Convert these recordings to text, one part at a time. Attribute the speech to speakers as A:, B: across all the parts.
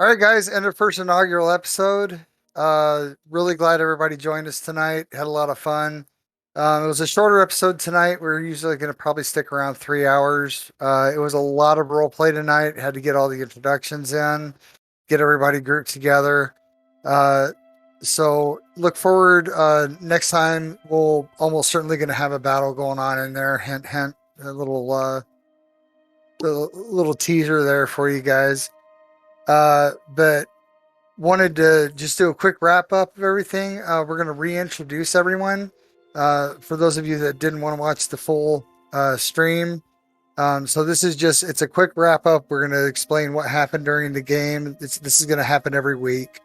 A: All right, guys, end of first inaugural episode. Really glad everybody joined us tonight. Had a lot of fun. It was a shorter episode tonight. We're usually going to probably stick around 3 hours. It was a lot of role play tonight. Had to get all the introductions in, get everybody grouped together. Uh, so look forward. Next time, we'll almost certainly going to have a battle going on in there. Hint, hint. A little teaser there for you guys. But wanted to just do a quick wrap up of everything. We're going to reintroduce everyone. For those of you that didn't want to watch the full stream, so this is it's a quick wrap up. We're going to explain what happened during the game. This is going to happen every week.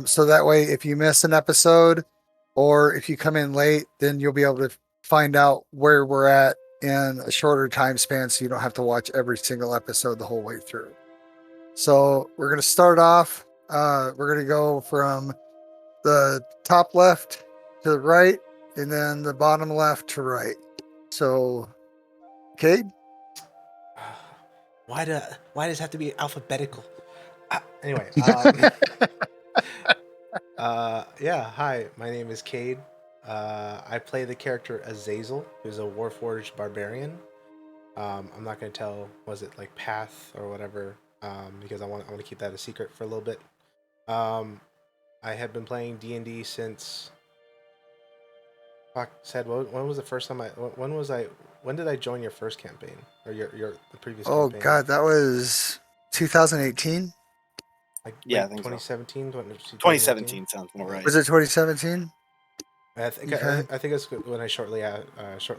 A: So that way, if you miss an episode or if you come in late, then you'll be able to find out where we're at in a shorter time span so you don't have to watch every single episode the whole way through. So we're going to start off. We're going to go from the top left to the right and then the bottom left to right. So, Cade?
B: Why does it have to be alphabetical? Anyway, yeah, hi, my name is Cade. I play the character Azazel, who's a Warforged barbarian. I'm not going to tell, was it like path or whatever, because I want to keep that a secret for a little bit. I have been playing D&D since. When was the first time when did I join your first campaign or the previous
A: Oh
B: campaign?
A: God, that was 2018.
C: Yeah, I think
B: 2017.
C: 2017 sounds more right.
A: Was it 2017?
B: I think it's when I shortly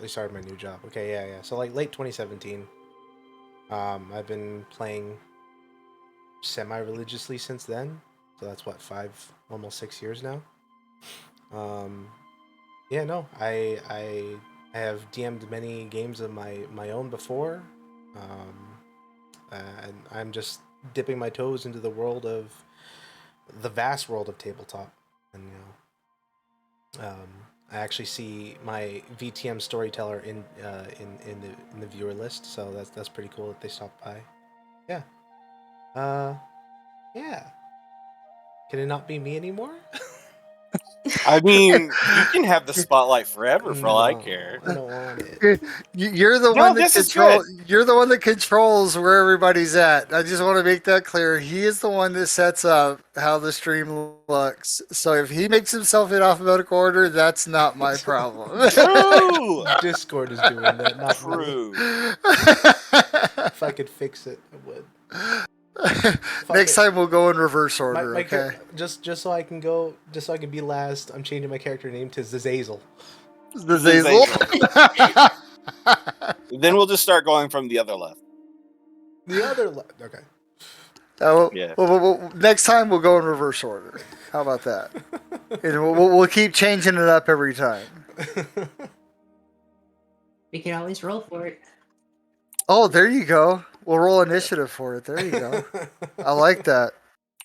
B: started my new job. Okay, yeah. So like late 2017. I've been playing semi-religiously since then. So that's what, 5, almost 6 years now. Yeah, no, I have DM'd many games of my own before, and I'm just dipping my toes into the vast world of tabletop, and I actually see my VTM storyteller in the viewer list, so that's pretty cool that they stopped by. Yeah, yeah. Can it not be me anymore?
C: I mean, you can have the spotlight forever for all I care.
B: I don't want it.
A: You're the one that You're the one that controls where everybody's at. I just want to make that clear. He is the one that sets up how the stream looks. So if he makes himself in alphabetical order, that's not my problem.
C: True.
B: Discord is doing that. Not
C: true.
B: If I could fix it, I would.
A: Next time we'll go in reverse order. Okay.
B: Just so I can go. Just so I can be last. I'm changing my character name to Zazazel.
A: Zazazel.
C: Then we'll just start going from the other left.
B: The other left. Okay.
A: Yeah. Well, next time we'll go in reverse order. How about that? And we'll keep changing it up every time.
D: We can always roll for it.
A: Oh, there you go. We'll roll initiative for it. There you go. I like that.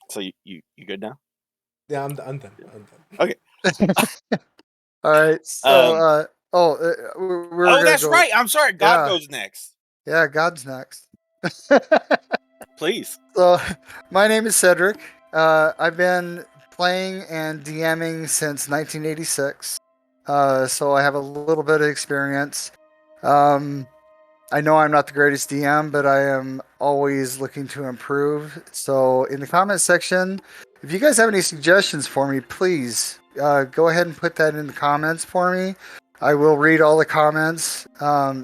C: So you good now?
B: Yeah, I'm done.
C: Okay.
A: All right. So,
C: that's right. I'm sorry. God goes next.
A: Yeah, God's next.
C: Please.
A: So, my name is Cedric. I've been playing and DMing since 1986. So I have a little bit of experience. I know I'm not the greatest DM, but I am always looking to improve. So in the comment section, if you guys have any suggestions for me, please go ahead and put that in the comments for me. I will read all the comments.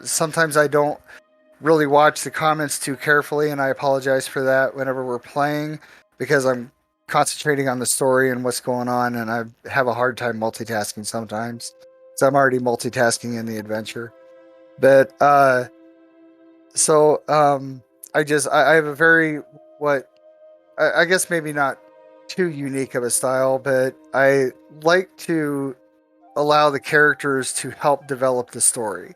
A: Sometimes I don't really watch the comments too carefully, and I apologize for that whenever we're playing because I'm concentrating on the story and what's going on, and I have a hard time multitasking sometimes. So I'm already multitasking in the adventure. But So I have a very I guess maybe not too unique of a style, but I like to allow the characters to help develop the story.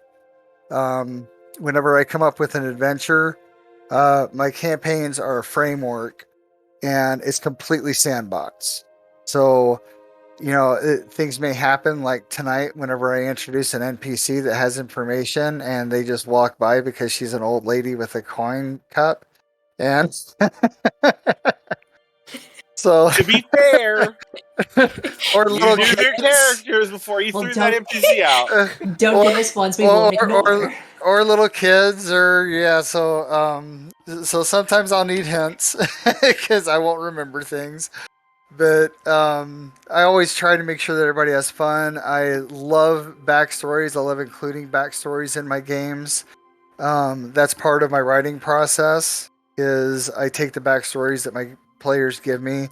A: Whenever I come up with an adventure, my campaigns are a framework and it's completely sandbox. So things may happen like tonight whenever I introduce an NPC that has information and they just walk by because she's an old lady with a coin cup. And So,
C: To be fair,
A: or
C: you
A: little
C: knew their
A: kids,
C: characters before you
D: Well,
C: threw that
D: don't-
C: NPC out.
D: Don't
A: or,
D: give us ones we won't ignore.
A: or little kids, or yeah. So sometimes I'll need hints because I won't remember things. But I always try to make sure that everybody has fun. I love backstories. I love including backstories in my games. That's part of my writing process. Is I take the backstories that my players give me.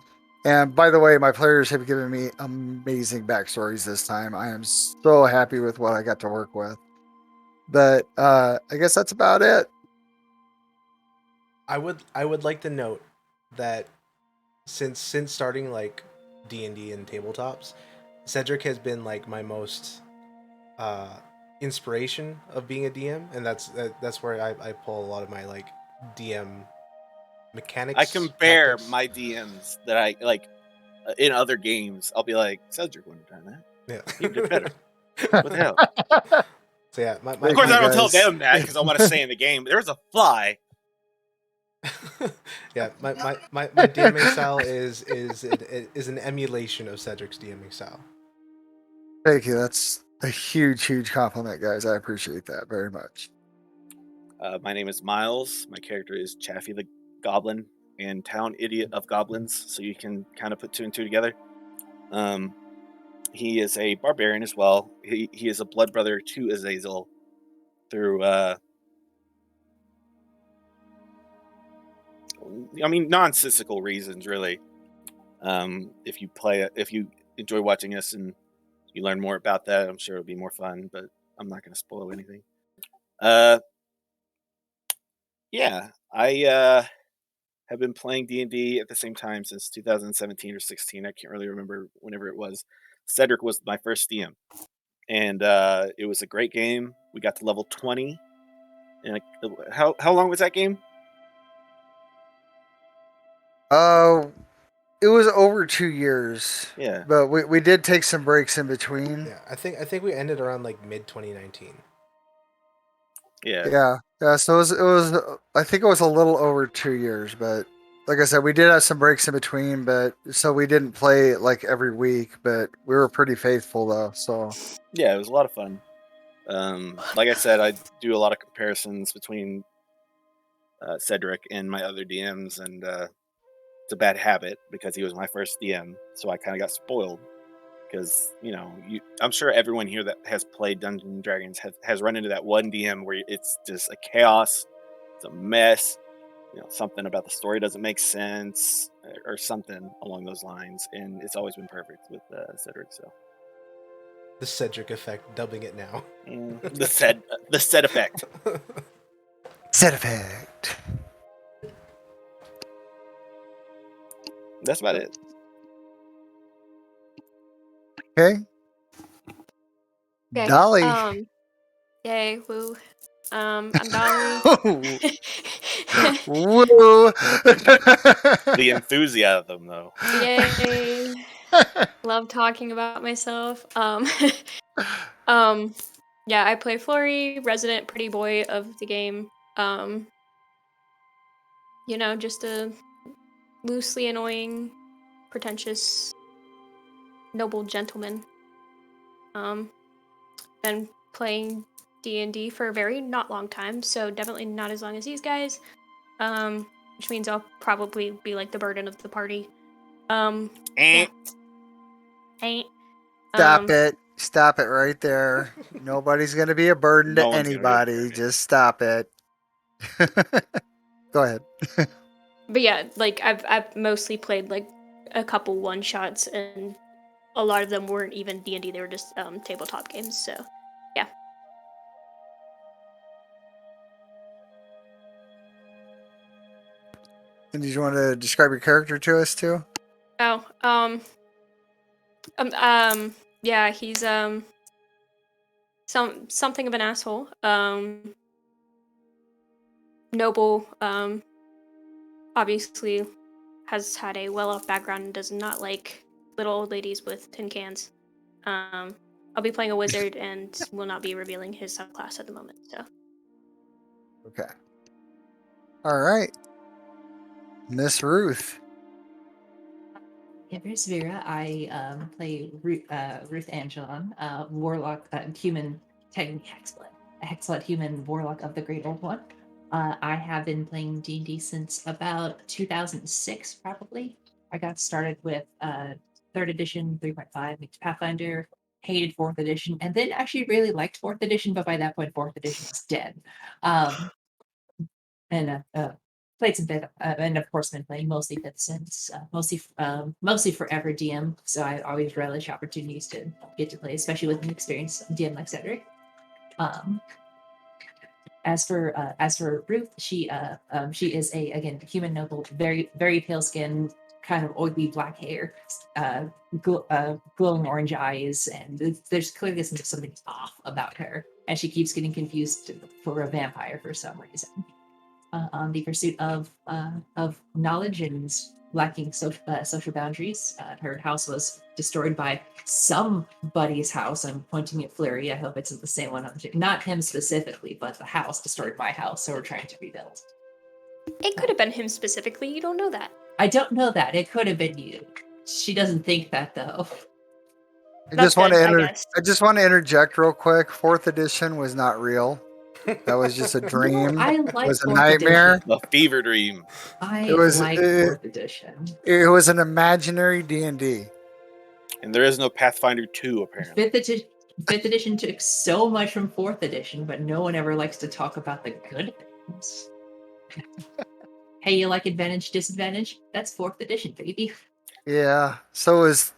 A: And by the way, my players have given me amazing backstories this time. I am so happy with what I got to work with. But I guess that's about it.
B: I would like to note that since starting like D&D and tabletops, Cedric has been like my most uh inspiration of being a DM, and that's where I pull a lot of my like DM mechanics.
C: I compare
B: tactics.
C: my DMs that I like in other games. I'll be like, Cedric wouldn't have done that.
B: Yeah.
C: He did better. What the hell?
B: So yeah, my
C: Of course,
A: you
C: I don't tell
A: guys.
C: them that because I want to stay in the game. There's a fly.
B: yeah, my DMing style is an emulation of Cedric's DMing style.
A: Thank you. That's a huge compliment, guys. I appreciate that very much.
C: My name is Miles. My character is Chaffee the Goblin and Town Idiot of Goblins, so you can kind of put two and two together. He is a barbarian as well. He is a blood brother to Azazel through, nonsensical reasons, really. If you enjoy watching us and you learn more about that, I'm sure it'll be more fun, but I'm not going to spoil anything. Yeah, I have been playing D&D at the same time since 2017 or 16. I can't really remember whenever it was. Cedric was my first DM, and it was a great game. We got to level 20. And how long was that game?
A: It was over 2 years.
C: Yeah.
A: But we did take some breaks in between.
B: Yeah, I think we ended around like mid 2019.
C: Yeah.
A: Yeah. So it was. I think it was a little over 2 years, but like I said, we did have some breaks in between. But so we didn't play like every week, but we were pretty faithful though. So
C: Yeah, it was a lot of fun. Like I said, I do a lot of comparisons between Cedric and my other DMs, and it's a bad habit because he was my first DM, so I kind of got spoiled. Because I'm sure everyone here that has played Dungeons and Dragons has run into that one DM where it's just a chaos, it's a mess. Something about the story doesn't make sense, or something along those lines, and it's always been perfect with Cedric. So
B: The Cedric effect, dubbing it now.
C: the said effect.
A: set effect.
C: That's about it.
A: Okay.
E: Okay.
A: Dolly.
E: Yay, woo. I'm Dolly.
A: Woo.
C: The enthusiasm, though.
E: Yay. Love talking about myself. Yeah, I play Flory, resident pretty boy of the game. Just a loosely annoying, pretentious, noble gentleman. Been playing D&D for a very not long time, so definitely not as long as these guys. Which means I'll probably be like the burden of the party. Yeah. Ain't.
A: Stop it right there. Nobody's gonna be a burden
C: No
A: to
C: one's gonna be a
A: anybody.
C: burden.
A: Just stop it. Go ahead.
E: But yeah, like I've mostly played like a couple one shots, and a lot of them weren't even D&D. They were just tabletop games. So yeah.
A: And did you want to describe your character to us too?
E: Oh, yeah, he's something of an asshole. Noble, obviously has had a well-off background and does not like little old ladies with tin cans. I'll be playing a wizard and will not be revealing his subclass at the moment. So
A: Okay. All right. Miss Ruth.
D: Empress Vera. I play Ruth Angelon, warlock, human, technically hexblood, a hexblood human warlock of the Great Old One. I have been playing D&D since about 2006, probably. I got started with 3rd edition, 3.5, mixed Pathfinder, hated 4th edition, and then actually really liked 4th edition, but by that point, 4th edition was dead. And played some bit, and of course been playing mostly fifth since, mostly forever DM. So I always relish opportunities to get to play, especially with an experienced DM like Cedric. As for Ruth, she is again human noble, very pale skin, kind of oily black hair, glowing orange eyes, and there's clearly something off about her, and she keeps getting confused for a vampire for some reason. On the pursuit of knowledge and lacking social boundaries. Her house was destroyed by somebody's house. I'm pointing at Fleury. I hope it's the same one. Not him specifically, but the house destroyed my house, so we're trying to rebuild.
E: It could have been him specifically. You don't know that.
D: I don't know that. It could have been you. She doesn't think that, though.
A: I just want to interject real quick. 4th edition was not real. That was just a dream. It was a nightmare.
C: A fever dream.
D: It was like 4th edition.
A: It was an imaginary D&D.
C: And there is no Pathfinder 2, apparently.
D: 5th edition took so much from 4th edition, but no one ever likes to talk about the good things. Hey, you like advantage, disadvantage? That's 4th edition, baby.
A: Yeah, so is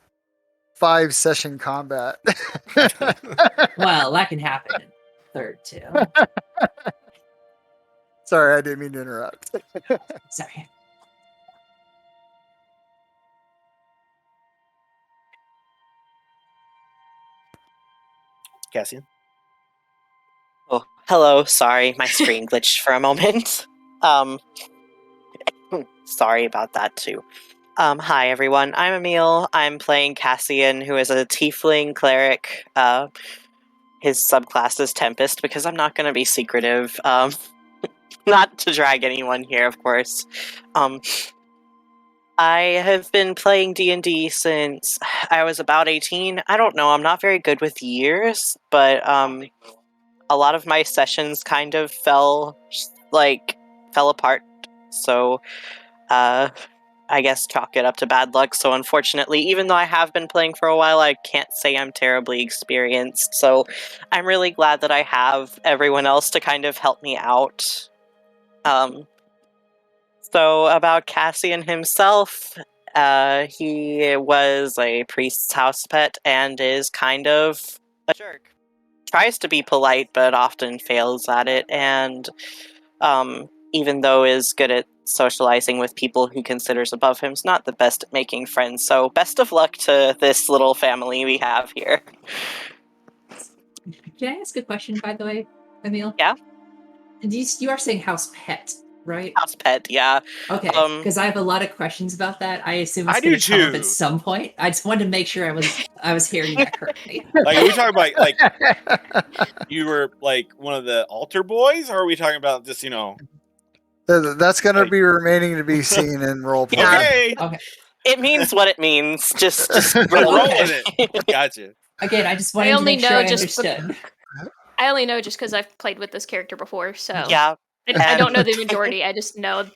A: 5-session combat.
D: Well, that can happen in 3rd, too.
A: Sorry, I didn't mean to interrupt.
D: Sorry.
C: Cassian?
F: Oh, hello. Sorry, my screen glitched for a moment. Sorry about that, too. Hi, everyone. I'm Emil. I'm playing Cassian, who is a tiefling cleric. His subclass is Tempest, because I'm not going to be secretive. Not to drag anyone here, of course. I have been playing D&D since I was about 18. I don't know, I'm not very good with years, but a lot of my sessions kind of fell apart. So, I guess chalk it up to bad luck. So unfortunately, even though I have been playing for a while, I can't say I'm terribly experienced. So I'm really glad that I have everyone else to kind of help me out. So about Cassian himself, he was a priest's house pet and is kind of a jerk. Tries to be polite, but often fails at it, and even though is good at socializing with people he considers above him, is not the best at making friends. So best of luck to this little family we have here.
D: Can I ask a question, by the way, Emil?
F: Yeah?
D: You are saying house pet, right?
F: House pet, yeah.
D: Okay, because I have a lot of questions about that. I assume it's
C: I
D: going
C: do
D: to come up
C: too.
D: at some point. I just wanted to make sure I was hearing that correctly.
C: Like, are we talking about, like, you were, like, one of the altar boys? Or are we talking about just,
A: That's going to be remaining to be seen in roleplay.
C: Okay.
D: Okay.
F: It means what it means. Just
C: Roll with it. Gotcha.
D: Again, I just wanted to make sure I understood.
E: I only know just because I've played with this character before, so
F: Yeah.
E: I don't know the majority. I just know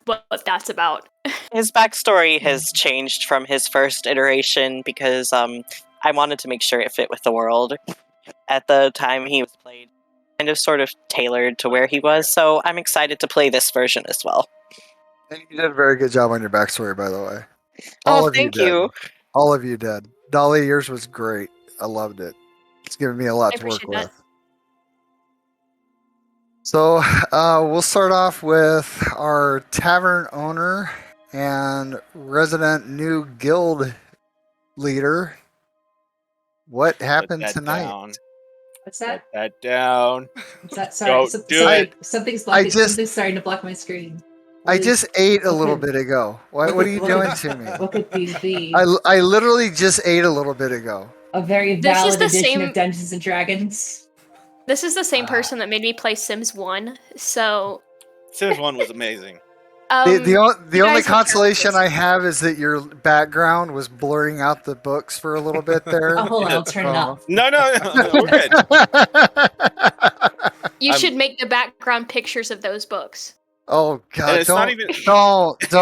E: what that's about.
F: His backstory has changed from his first iteration because I wanted to make sure it fit with the world. At the time he was played, kind of sort of tailored to where he was, so I'm excited to play this version as well.
A: And you did a very good job on your backstory, by the way.
F: Thank you.
A: All of you did. Dolly, yours was great. I loved it. It's given me a lot
E: I
A: to work
E: appreciate that.
A: with. So we'll start off with our tavern owner and resident new guild leader. What happened tonight?
C: Down.
D: What's that?
C: Put that down.
D: What's that? Sorry,
C: Don't do it.
D: Something's starting to block my screen.
A: I just ate a little bit ago. What are you doing to me?
D: What could these be?
A: I literally just ate a little bit ago.
D: A very
E: This is
D: valid
E: the
D: edition
E: same-
D: of Dungeons and Dragons.
E: This is the same person that made me play Sims 1, so
C: Sims 1 was amazing.
A: The
E: you
A: only
E: guys have
A: consolation I
E: characters.
A: have is that your background was blurring out the books for a little bit there.
D: Oh, hold on, I'll turn it
A: Oh.
D: off.
C: No, we're good.
E: You
C: I'm-
E: should make the background pictures of those books.
A: Oh
C: And
A: God!
C: it's not even.
A: Don't.
C: It's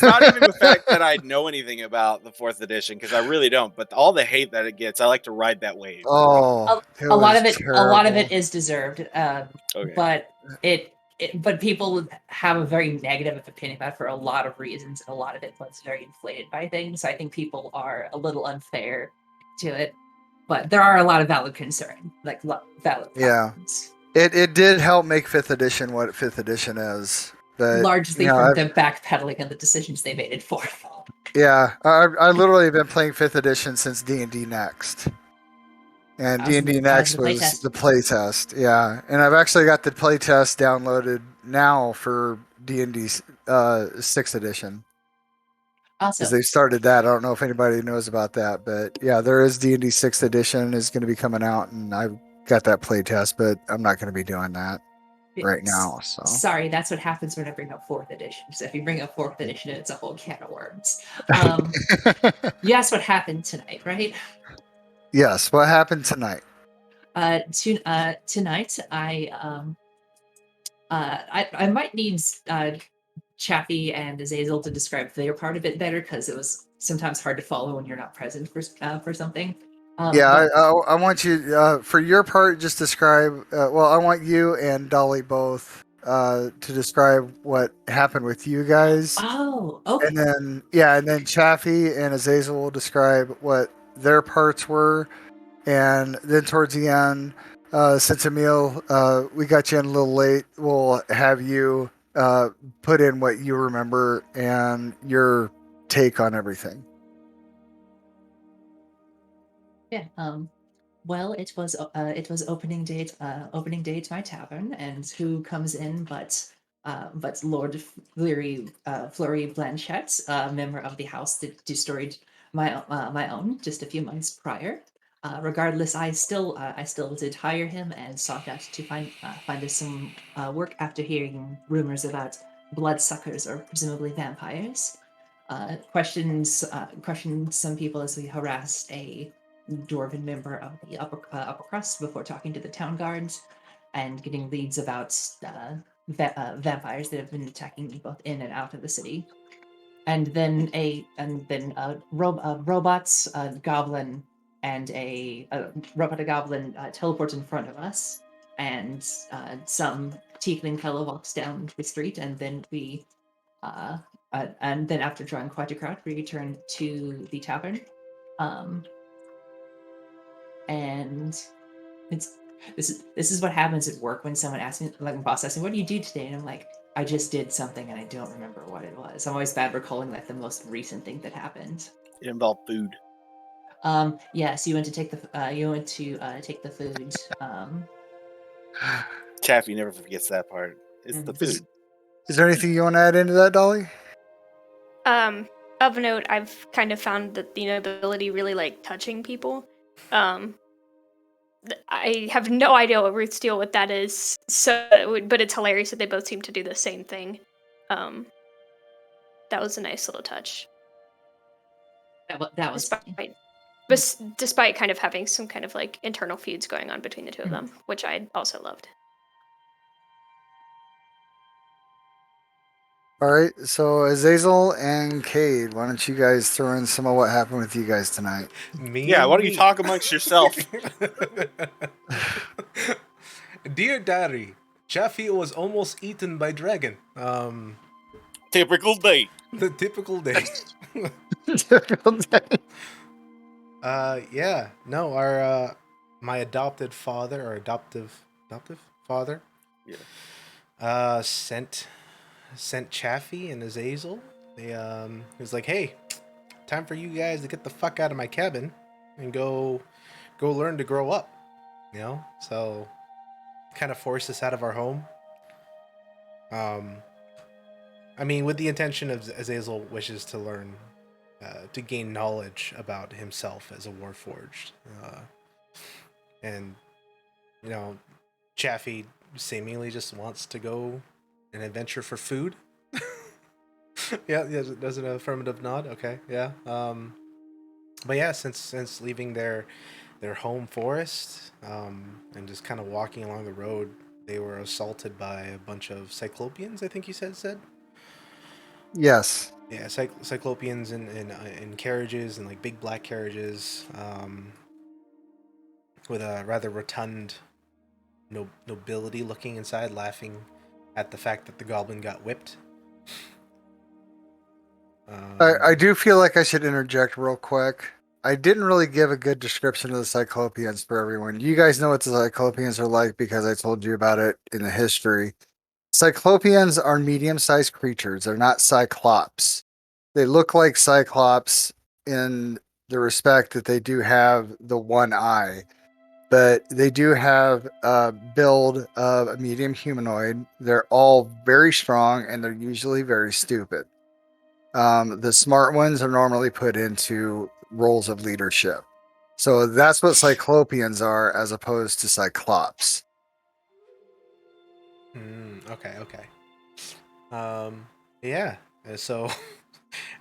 C: not even the fact that I know anything about the fourth edition because I really don't. But all the hate that it gets, I like to ride that wave.
A: Oh,
D: A lot of
A: was
D: it, a lot of it
A: terrible.
D: is deserved.
C: Okay.
D: But but people have a very negative opinion about it for a lot of reasons. And a lot of it was very inflated by things. So I think people are a little unfair to it. But there are a lot of valid concern, like valid
A: Yeah.
D: problems.
A: It did help make fifth edition what fifth edition is. But
D: Largely
A: you know,
D: from
A: I've-
D: the backpedaling and the decisions they made in fourth.
A: yeah, I literally have been playing fifth edition since D&D Next. And
D: How's
A: D&D
D: the
A: Next
D: play
A: was
D: test?
A: the playtest, yeah. And I've actually got the playtest downloaded now for D&D 6th edition.
D: Also,
A: Because they started that. I don't know if anybody knows about that, but yeah, there is D&D 6th edition is going to be coming out, and I've got that playtest, but I'm not going to be doing that right now. So
D: Sorry, that's what happens when I bring up fourth edition. So if you bring up fourth edition, it's a whole can of worms. You asked what happened tonight, right?
A: Yes, what happened tonight?
D: Tonight, I might need Chaffee and Azazel to describe their part a bit better because it was sometimes hard to follow when you're not present for something.
A: Yeah,
D: But
A: I want you for your part. Just describe. Well, I want you and Dolly both to describe what happened with you guys,
D: oh, okay.
A: and then Chaffee and Azazel will describe what their parts were, and then towards the end, since Emil, we got you in a little late, we'll have you put in what you remember and your take on everything.
D: Yeah. Well, it was opening day to my tavern, and who comes in but Lord Fleury Blanchette, member of the house that destroyed my own just a few months prior. Regardless, I still did hire him and sought out to find us some work after hearing rumors about bloodsuckers or presumably vampires. Questioned some people as we harassed a dwarven member of the upper crust before talking to the town guards and getting leads about vampires that have been attacking both in and out of the city. And then robots, a goblin, and a robot, a goblin teleports in front of us, and some tiefling fellow walks down the street, and then and then after drawing quite a crowd, we return to the tavern. And it's this is what happens at work when someone asks me, like my boss asks me, "What do you do today?" And I'm like, "I just did something and I don't remember what it was." I'm always bad recalling like the most recent thing that happened.
C: It involved food.
D: Yes, you went to take the take the food.
C: Chaffee never forgets that part. It's the food.
A: Is there anything you want to add into that, Dolly?
E: Of note, I've kind of found that the nobility really like touching people. I have no idea what Ruth's deal with that is. So, but it's hilarious that they both seem to do the same thing. That was a nice little touch.
D: That was funny.
E: Despite kind of having some kind of like internal feuds going on between the two of them, which I also loved.
A: All right, so Azazel and Cade, why don't you guys throw in some of what happened with you guys tonight?
C: Yeah, why don't you talk amongst yourself?
B: Dear Diary, Chaffee was almost eaten by dragon.
C: Typical date.
B: The typical day. Yeah, no, our my adopted father or adoptive father,
C: Yeah.
B: sent Chaffee and Azazel. He was like, "Hey, time for you guys to get the fuck out of my cabin and go learn to grow up." You know, so kind of forced us out of our home. I mean, with the intention of Azazel wishes to learn, to gain knowledge about himself as a warforged, and you know, Chaffee seemingly just wants to go an adventure for food. Yeah, there's an affirmative nod. Okay, yeah. But yeah, since leaving their home forest, and just kind of walking along the road, they were assaulted by a bunch of cyclopeans. I think you said.
A: Yes.
B: Yeah, cyclopeans in carriages and like big black carriages, with a rather rotund nobility looking inside, laughing at the fact that the goblin got whipped.
A: I do feel like I should interject real quick. I didn't really give a good description of the Cyclopeans for everyone. You guys know what the Cyclopeans are like because I told you about it in the history. Cyclopeans are medium-sized creatures. They're not Cyclops. They look like Cyclops in the respect that they do have the one eye, but they do have a build of a medium humanoid. They're all very strong and they're usually very stupid. The smart ones are normally put into roles of leadership. So that's what Cyclopeans are as opposed to Cyclops.
B: Okay. Yeah. So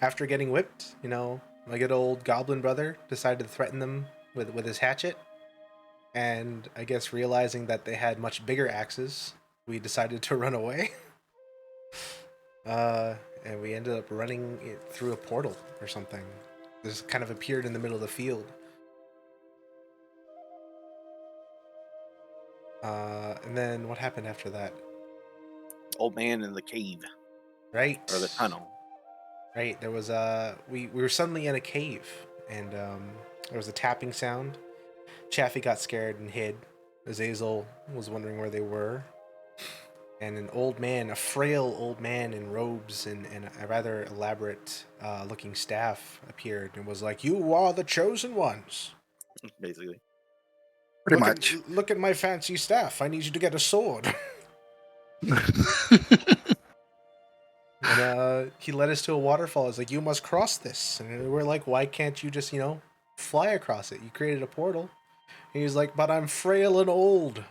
B: after getting whipped, my good old goblin brother decided to threaten them with his hatchet. And I guess realizing that they had much bigger axes, we decided to run away. And we ended up running it through a portal or something. This kind of appeared in the middle of the field. And then what happened after that?
C: Old man in the cave
B: Right.
C: or the tunnel.
B: Right. There was we were suddenly in a cave, and there was a tapping sound. Chaffee got scared and hid. Azazel was wondering where they were. And an old man, a frail old man in robes and a rather elaborate looking staff appeared and was like, "You are the chosen ones."
C: Basically.
A: Pretty much.
B: Look at my fancy staff. I need you to get a sword. And he led us to a waterfall. He's like, "You must cross this." And we're like, "Why can't you just, fly across it? You created a portal." And he's like, "But I'm frail and old."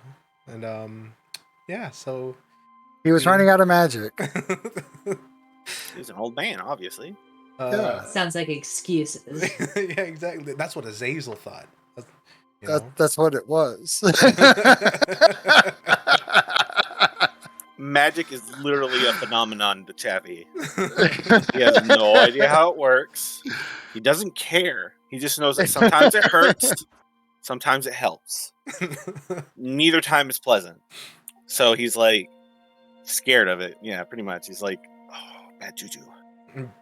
B: And yeah, so
A: He was running out of magic.
C: He's an old man, obviously.
A: Yeah.
D: Sounds like excuses.
B: Yeah, exactly. That's what Azazel thought.
A: That's what it was.
C: Magic is literally a phenomenon to Chappie. He has no idea how it works. He doesn't care. He just knows that sometimes it hurts, sometimes it helps. Neither time is pleasant. So he's like scared of it. Yeah, pretty much. He's like, oh, bad juju.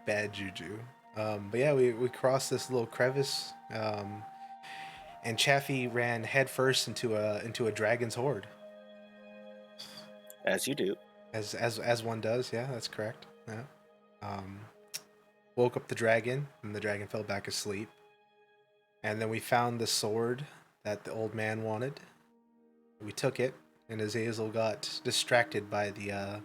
B: Bad juju. But yeah, we crossed this little crevice, and Chaffee ran headfirst into a dragon's horde.
C: As you do.
B: As one does, yeah, that's correct. Yeah. Woke up the dragon, and the dragon fell back asleep. And then we found the sword that the old man wanted. We took it, and Azazel got distracted by the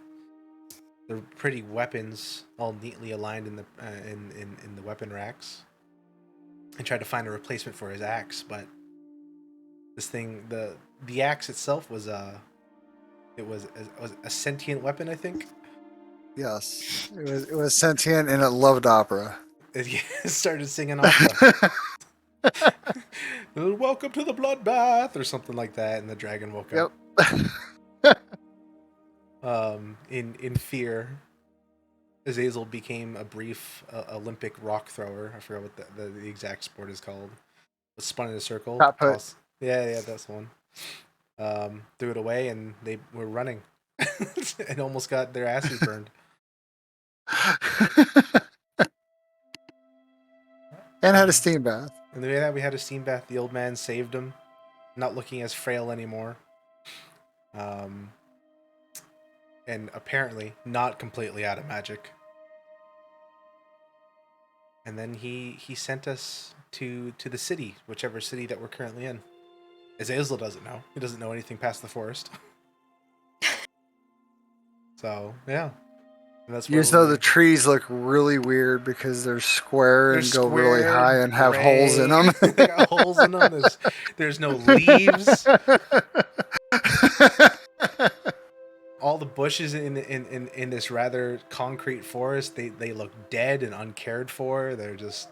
B: pretty weapons all neatly aligned in the weapon racks, and tried to find a replacement for his axe. But this thing, the axe itself was a sentient weapon, I think.
A: Yes, it was sentient and it loved opera.
B: It started singing opera. "Welcome to the bloodbath," or something like that, and the dragon woke up. In fear, Azazel became a brief Olympic rock thrower. I forgot what the exact sport is called. Was spun in a circle.
A: Shot put.
B: Yeah, that's the one. Threw it away, and they were running, and almost got their asses burned.
A: And had a steam bath.
B: And we had a steam bath. The old man saved him, not looking as frail anymore. And apparently not completely out of magic. And then he sent us to the city, whichever city that we're currently in. Azazel doesn't know. He doesn't know anything past the forest. So, yeah. And that's
A: You just know the trees look really weird because they're square and go really high and have holes in them.
B: They got holes in them. There's no leaves. all the bushes in this rather concrete forest, they look dead and uncared for. They're just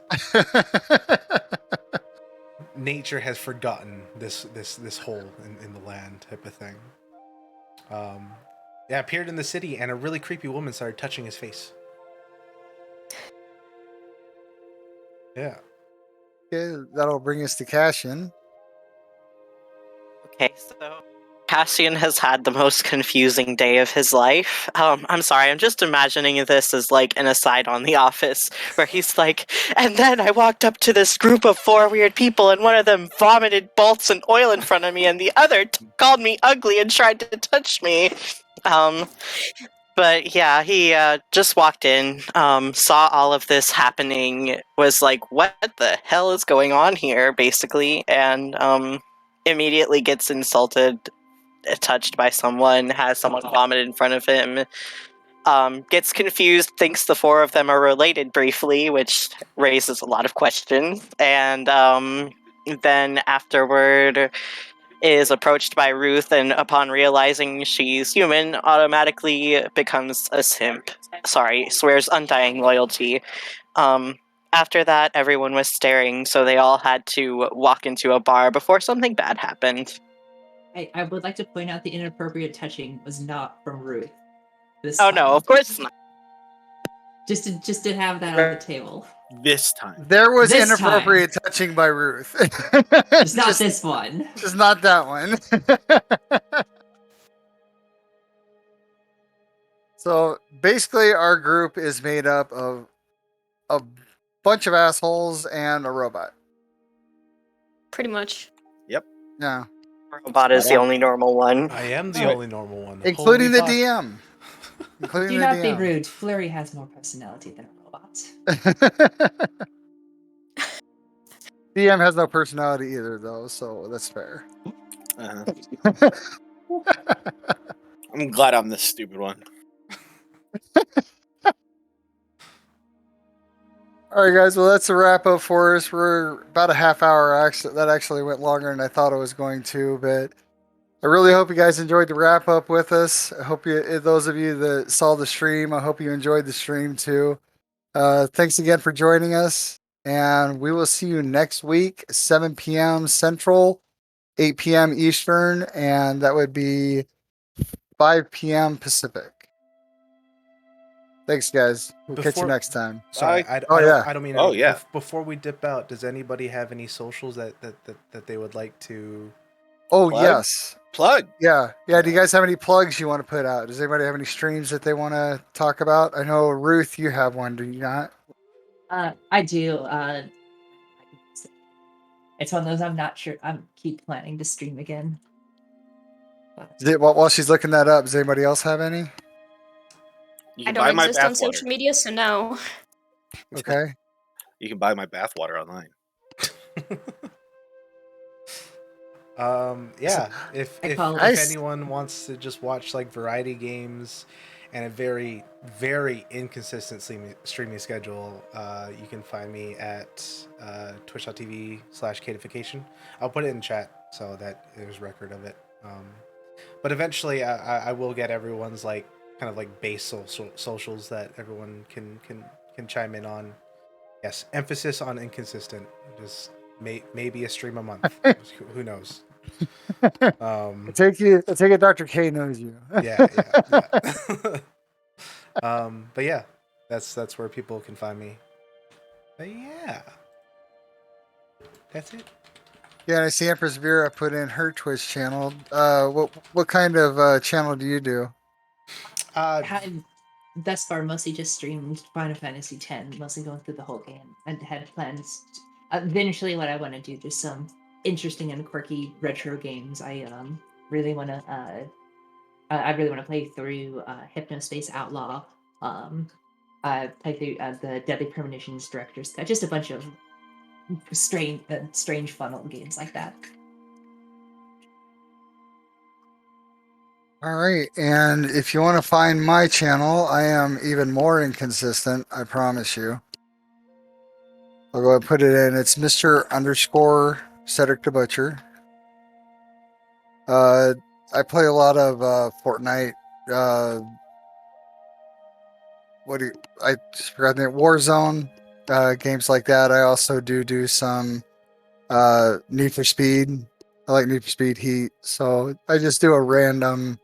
B: nature has forgotten this hole in the land type of thing. Yeah, appeared in the city, and a really creepy woman started touching his face. Yeah.
A: Okay, that'll bring us to Cassian.
F: Okay, so Cassian has had the most confusing day of his life. I'm sorry, I'm just imagining this as like an aside on The Office, where he's like, and then I walked up to this group of 4 weird people, and one of them vomited bolts and oil in front of me, and the other called me ugly and tried to touch me. But yeah, he just walked in, saw all of this happening, was like, what the hell is going on here, basically, and immediately gets insulted, touched by someone, has someone vomit in front of him, gets confused, thinks the 4 of them are related briefly, which raises a lot of questions, and then afterward is approached by Ruth, and upon realizing she's human, automatically becomes a simp. Sorry, swears undying loyalty. After that, everyone was staring, so they all had to walk into a bar before something bad happened.
D: I would like to point out the inappropriate touching was not from Ruth. This
F: Oh
D: time.
F: no, of course not.
D: Just to have that on the table.
C: This time.
A: There was
D: This
A: inappropriate touching by Ruth.
D: It's not this one.
A: Just not that one. So basically, our group is made up of a bunch of assholes and a robot.
E: Pretty much.
A: Yeah,
F: Robot is the only normal one.
B: I am the only normal one.
A: including the
B: Holy
A: DM. Including
D: Do
A: the
D: not
A: DM.
D: be rude. Flurry has more personality than a robot.
A: DM has no personality either, though, so that's fair.
C: Uh-huh. I'm glad I'm the stupid one.
A: All right, guys. Well, that's a wrap up for us. We're about a half hour. Actually, that actually went longer than I thought it was going to. But I really hope you guys enjoyed the wrap up with us. I hope you, those of you that saw the stream, I hope you enjoyed the stream too. Thanks again for joining us, and we will see you next week, 7 p.m. Central, 8 p.m. Eastern, and that would be 5 p.m. Pacific. Thanks, guys. We'll catch you next time.
B: Sorry,
C: Bye.
B: I don't mean.
C: Oh, yeah.
B: Before we dip out, does anybody have any socials that they would like to?
A: Oh,
C: Plug?
A: yes.
C: Plug.
A: Yeah. Do you guys have any plugs you want to put out? Does anybody have any streams that they want to talk about? I know, Ruth, you have one, do you not?
D: I do. It's one of those I'm not sure. I keep planning to stream again.
A: While she's looking that up, does anybody else have any?
C: You
E: I
C: can
E: don't
C: buy my
E: exist on
C: bathwater.
E: social media, so no.
A: Okay.
C: You can buy my bathwater online.
B: Yeah. If
A: Nice.
B: anyone wants to just watch like variety games and a very very inconsistent streaming schedule, you can find me at twitch.tv/catification. I'll put it in chat so that there's record of it. But eventually, I will get everyone's like kind of like base socials that everyone can chime in on. Yes, emphasis on inconsistent. Just maybe a stream a month. Who knows?
A: I take it Dr. K knows you.
B: Yeah. But yeah, that's where people can find me. But yeah, that's it.
A: Yeah, and I see Empress Vera put in her Twitch channel. What kind of channel do you do?
D: Had thus far mostly just streamed Final Fantasy X, mostly going through the whole game, and had plans. Eventually, what I want to do, just some interesting and quirky retro games. I really want to. I really want to play through Hypnospace Outlaw. Play through the Deadly Premonitions Director's Cut. Just a bunch of strange funnel games like that.
A: All right, and if you want to find my channel, I am even more inconsistent, I promise you. I'll go ahead and put it in. It's Mr. Cedric the Butcher. I play a lot of Fortnite what do you, I just forgot the name, Warzone, games like that. I also do some Need for Speed. I like Need for Speed Heat, so I just do a random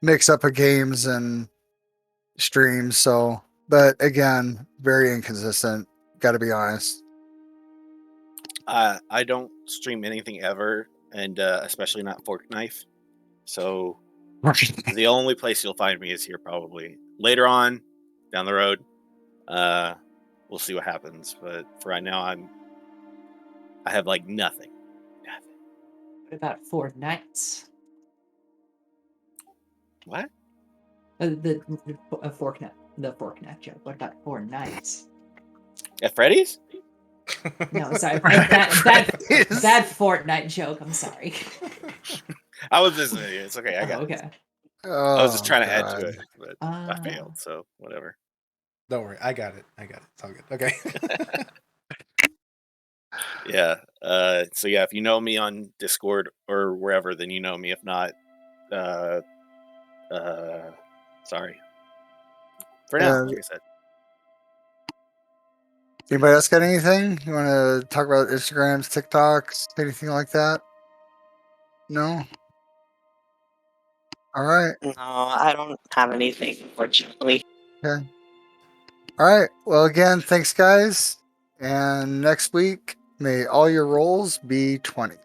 A: mix up of games and streams. So, but again, very inconsistent. Got to be honest.
C: I don't stream anything ever, and especially not Fork Knife. So the only place you'll find me is here, probably later on down the road. We'll see what happens, but for right now, I have like nothing.
D: What about Four Nights?
C: What?
D: The fork nut joke. What about Four Nights?
C: At Freddy's?
D: No, sorry, that Fortnite joke. I'm sorry.
C: I was listening to you. It's okay. I got it.
D: Okay.
A: Oh,
C: I was just trying to add
A: God.
C: to it, but I failed. So whatever.
B: Don't worry, I got it. It's all good. Okay.
C: Yeah. So yeah, if you know me on Discord or wherever, then you know me. If not, sorry. For now,
A: And
C: like I said.
A: anybody else got anything? You want to talk about Instagrams, TikToks, anything like that? No? All right.
F: No, I don't have anything, unfortunately.
A: Okay. All right. Well, again, thanks, guys. And next week, may all your rolls be 20s.